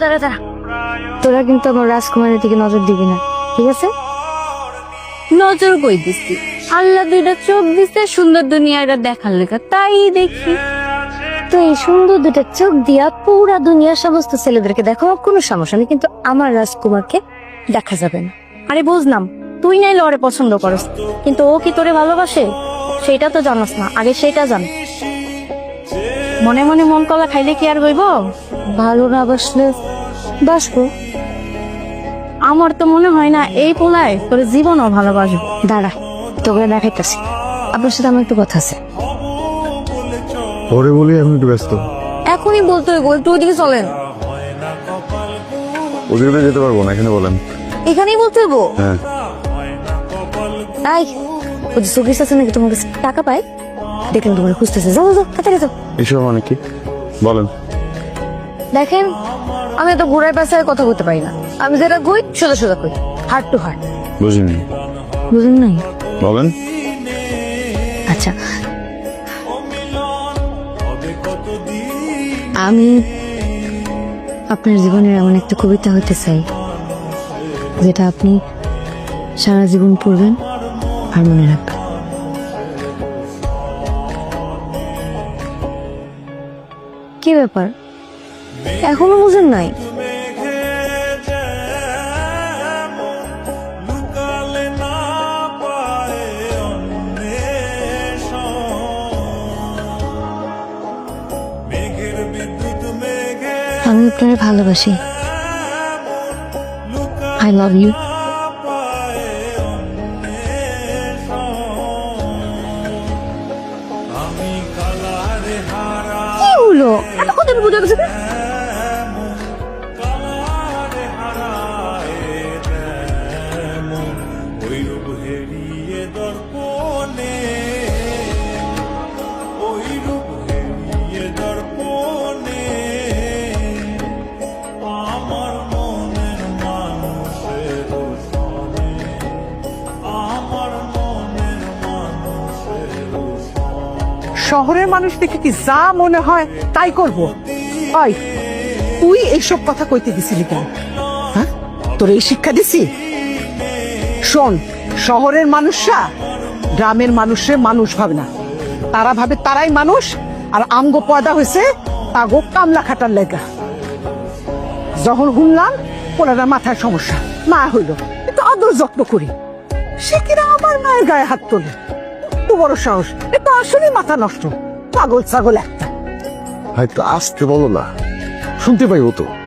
দাঁড়া, তোরা কিন্তু আমার রাজকুমারের দিকে নজর দিবি না, ঠিক আছে? নজর কই দিছি, আল্লাহ দুইটা চোখ দিছে সুন্দর দুনিয়াটা দেখার লেখা, তাই দেখি। তো এই সুন্দর দুটো চোখ দিয়া পুরা দুনিয়ার সমস্ত ছেলেদেরকে দেখো, কোনো সমস্যা নেই, কিন্তু আমার রাজকুমারকে দেখা যাবে না। আরে বুঝলাম তুই নাই লড়ে পছন্দ করস, কিন্তু ও কি তোরে ভালোবাসে সেটা তো জানাস না, আগে সেটা জান। মনে মনে মন কলা খাইলে কি আর হইব? ভালো না বাসলে বাসবো। আমার তো মনে হয় না এই পোলায় তোর জীবনও ভালোবাসবো। দাঁড়া, তোকে দেখাইতেছি, আপনার সাথে আমার একটু কথা আছে। পরে বলি, আমি একটু ব্যস্ত। এখনই বলতে হইব, একটু ওইদিকে চলেন। ওদিকে যেতে পারবো না, এখানে বলেন। এখানেই বলতে হইব? হ্যাঁ। তাই ওই যে সুগ্রিস আছে নাকি তোমার কাছে টাকা পায়, দেখেন তোমার খুঁজতেছে, যাও যাও তাড়াতাড়ি যাও। এসব মানে কি বলেন? দেখেন আমি তো ঘোড়ার পাশে কথা বলতে পারি না, আমি যেটা কই সোজা সোজা কই, হার্ট টু হার্ট। বুঝিনি। বুঝুন নাই? বলেন। আচ্ছা, আমি আপনার জীবনের এমন একটা কবিতা হতে চাই যেটা আপনি সারা জীবন পড়বেন আর মনে রাখবেন। কি ব্যাপার, এখনো বুঝেন নাই? আমি আপনার ভালোবাসি, আই লাভ ইউ। কি হলো এত কথা বুঝে গেছে? শহরের মানুষ দেখে কি যা মনে হয় তাই করব? ওই তুই এইসব কথা কইতে গেছিলি কেন? হ্যাঁ, তোর এই শিক্ষা দিছি? শোন, শহরের মানুষরা গ্রামের মানুষের মানুষ ভাবে না, তারা ভাবে তারাই মানুষ, আর আমগো পয়দা হয়েছে তাগো কামলা খাটার লেগা। যখন শুনলাম পোলারা মাথায় সমস্যা, মা হইল একটু আদর যত্ন করি, সে কিনা আমার মায়ের গায়ে হাত তোলে। এত বড় সাহস, এটা আসলে মাথা নষ্ট, পাগল ছাগল একটা। হয়তো আসতে বলো না, শুনতে পাইবো তো।